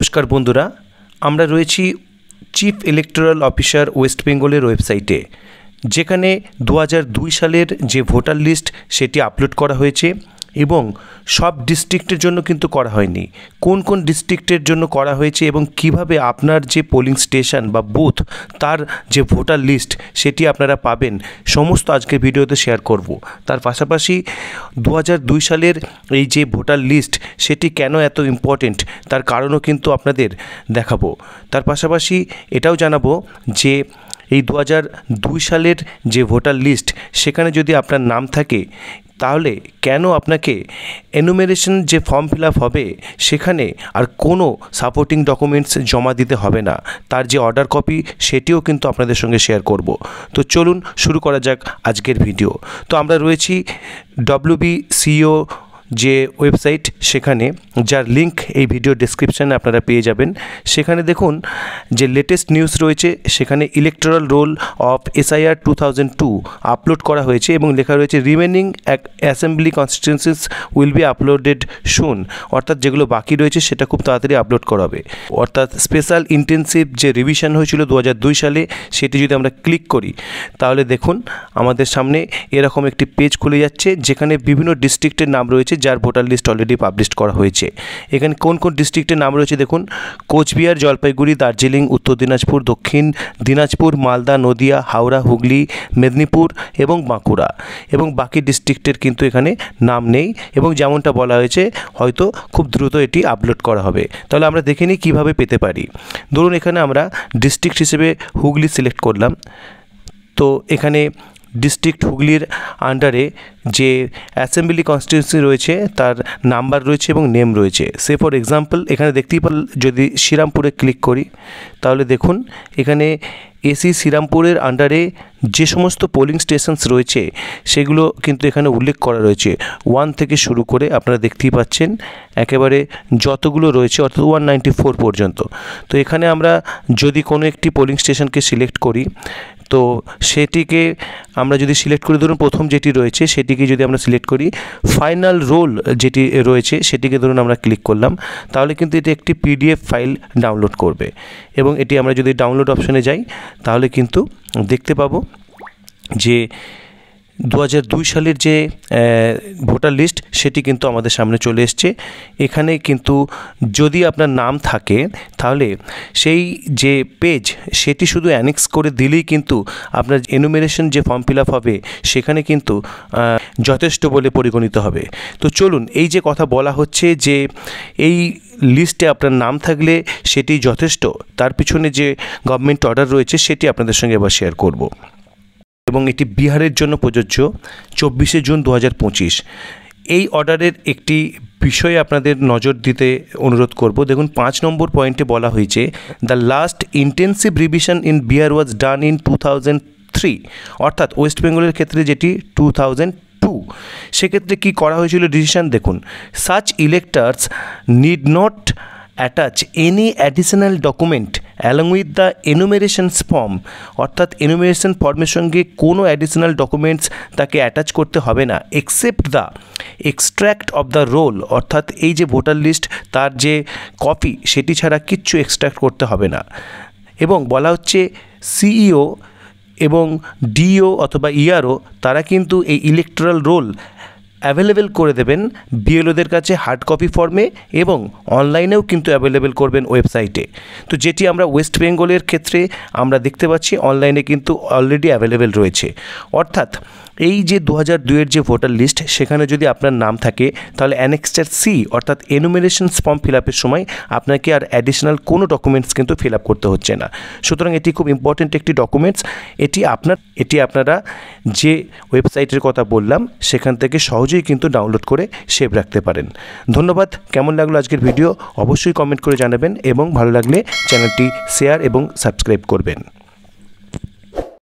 নমস্কার বন্ধুরা, আমরা রয়েছি চিফ ইলেকটোরাল অফিসার ওয়েস্ট বেঙ্গলের ওয়েবসাইটে, যেখানে 2002 সালের যে ভোটার লিস্ট সেটি আপলোড করা হয়েছে এবং সব ডিস্ট্রিক্টের জন্য কিন্তু করা হয়নি। কোন কোন ডিস্ট্রিক্টের জন্য করা হয়েছে এবং কিভাবে আপনার যে পোলিং স্টেশন বা বুথ তার যে ভোটার লিস্ট সেটি আপনারা পাবেন, সমস্ত আজকের ভিডিওতে শেয়ার করব। তার পাশাপাশি 2002 সালের এই যে ভোটার লিস্ট সেটি কেন এত ইম্পর্টেন্ট তার কারণও কিন্তু আপনাদের দেখাবো। তার পাশাপাশি এটাও জানাবো যে এই 2002 সালের যে ভোটার লিস্ট সেখানে যদি আপনার নাম থাকে তাহলে কেন আপনাকে এনুমেরেশন যে ফর্ম ফিল আপ হবে সেখানে আর কোনো সাপোর্টিং ডকুমেন্টস জমা দিতে হবে না, তার যে অর্ডার কপি সেটিও কিন্তু আপনাদের সঙ্গে শেয়ার করব। তো চলুন শুরু করা যাক আজকের ভিডিও। তো আমরা রয়েছি WBCO যে ওয়েবসাইট, সেখানে যার লিঙ্ক এই ভিডিও ডেসক্রিপশানে আপনারা পেয়ে যাবেন। সেখানে দেখুন যে লেটেস্ট নিউজ রয়েছে, সেখানে electoral roll of SIR 2002 upload করা হয়েছে এবং লেখা রয়েছে remaining assembly constituencies will be uploaded soon, অর্থাৎ যেগুলো বাকি রয়েছে সেটা খুব তাড়াতাড়ি আপলোড করা হবে। অর্থাৎ স্পেশাল ইন্টেন্সিভ যে রিভিশন হয়েছিল 2002 সালে সেটি যদি আমরা ক্লিক করি তাহলে দেখুন আমাদের সামনে এরকম একটি পেজ খুলে যাচ্ছে, যেখানে বিভিন্ন ডিস্ট্রিক্টের নাম রয়েছে যার ভোটার লিস্ট অলরেডি পাবলিশ করা হয়েছে। এখানে কোন কোন ডিস্ট্রিক্টের নাম রয়েছে দেখুন: কোচবিহার, জলপাইগুড়ি, দার্জিলিং, উত্তর দিনাজপুর, দক্ষিণ দিনাজপুর, মালদা, নদিয়া, হাওড়া, হুগলি, মেদিনীপুর এবং বাঁকুড়া। এবং বাকি ডিস্ট্রিক্টের কিন্তু এখানে নাম নেই এবং যেমনটা বলা হয়েছে হয়তো খুব দ্রুত এটি আপলোড করা হবে। তাহলে আমরা দেখে নিই কীভাবে পেতে পারি। ধরুন এখানে আমরা ডিস্ট্রিক্ট হিসেবে হুগলি সিলেক্ট করলাম। তো এখানে ডিস্ট্রিক্ট হুগলির আন্ডারে যে অ্যাসেম্বলি কনস্টিটিউয়েন্সি রয়েছে তার নাম্বার রয়েছে এবং নেম রয়েছে। সে ফর এক্সাম্পল এখানে দেখতেই পারলেন, যদি শ্রীরামপুরে ক্লিক করি তাহলে দেখুন এখানে এসি শ্রীরামপুরের আন্ডারে যে সমস্ত পোলিং স্টেশনস রয়েছে সেগুলো কিন্তু এখানে উল্লেখ করা রয়েছে 1 থেকে শুরু করে আপনারা দেখতেই পাচ্ছেন একেবারে যতগুলো রয়েছে, অর্থাৎ 194 পর্যন্ত। তো এখানে আমরা যদি কোনো একটি পোলিং স্টেশনকে সিলেক্ট করি তো সেটিকে আমরা যদি সিলেক্ট করি, ধরুন প্রথম যেটি রয়েছে সেটিকে যদি আমরা সিলেক্ট করি, ফাইনাল রোল যেটি রয়েছে সেটিকে ধরুন আমরা ক্লিক করলাম, তাহলে কিন্তু এটি একটি PDF ফাইল ডাউনলোড করবে। এবং এটি আমরা যদি ডাউনলোড অপশানে যাই তাহলে কিন্তু দেখতে পাবো যে 2002 সালের যে ভোটার লিস্ট সেটি কিন্তু আমাদের সামনে চলে এসছে। এখানে কিন্তু যদি আপনার নাম থাকে তাহলে সেই যে পেজ সেটি শুধু অ্যানেক্স করে দিলেই কিন্তু আপনার এনুমেরেশন যে ফর্ম ফিল আপ হবে সেখানে কিন্তু যথেষ্ট বলে পরিগণিত হবে। তো চলুন, এই যে কথা বলা হচ্ছে যে এই লিস্টে আপনার নাম থাকলে সেটি যথেষ্ট, তার পিছনে যে গভর্নমেন্ট অর্ডার রয়েছে সেটি আপনাদের সঙ্গে এবার শেয়ার করব। এবং এটি বিহারের জন্য প্রযোজ্য 24 জুন 2025। এই অর্ডারের একটি বিষয়ে আপনাদের নজর দিতে অনুরোধ করব। দেখুন 5 নম্বর পয়েন্টে বলা হয়েছে, the last intensive revision in Bihar was done in 2003, অর্থাৎ ওয়েস্ট বেঙ্গলের ক্ষেত্রে যেটি 2002। সেক্ষেত্রে কি করা হয়েছিল ডিসিশন দেখুন, such electors need not attach any additional document along with the enumerations form, অর্থাৎ এনুমেরেশন ফর্মের সঙ্গে কোনো অ্যাডিশনাল ডকুমেন্টস তাকে অ্যাটাচ করতে হবে না, except the extract of the role, অর্থাৎ এই যে ভোটার লিস্ট তার যে কপি সেটি ছাড়া কিচ্ছু এক্সট্র্যাক্ট করতে হবে না। এবং বলা হচ্ছে CEO এবং DO অথবা ERO তারা কিন্তু এই ইলেকটোরাল রোল অ্যাভেলেবেল করে দেবেন BLOদের কাছে হার্ড কপি ফর্মে এবং অনলাইনেও কিন্তু অ্যাভেলেবেল করবেন ওয়েবসাইটে। তো যেটি আমরা ওয়েস্ট বেঙ্গলের ক্ষেত্রে আমরা দেখতে পাচ্ছি অনলাইনে কিন্তু অলরেডি অ্যাভেলেবেল রয়েছে। অর্থাৎ এই যে 2002-এর যে ভোটার লিস্ট সেখানে যদি আপনার নাম থাকে তাহলে অ্যানেক্সচার C অর্থাৎ এনুমেরেশনস ফর্ম ফিল আপের সময় আপনাকে আর অ্যাডিশনাল কোনো ডকুমেন্টস কিন্তু ফিল আপ করতে হচ্ছে না। সুতরাং এটি খুব ইম্পর্টেন্ট একটি ডকুমেন্টস। এটি আপনারা যে ওয়েবসাইটের কথা বললাম সেখান থেকে সহজেই কিন্তু ডাউনলোড করে সেভ রাখতে পারেন। ধন্যবাদ। কেমন লাগলো আজকের ভিডিও অবশ্যই কমেন্ট করে জানাবেন এবং ভালো লাগলে চ্যানেলটি শেয়ার এবং সাবস্ক্রাইব করবেন।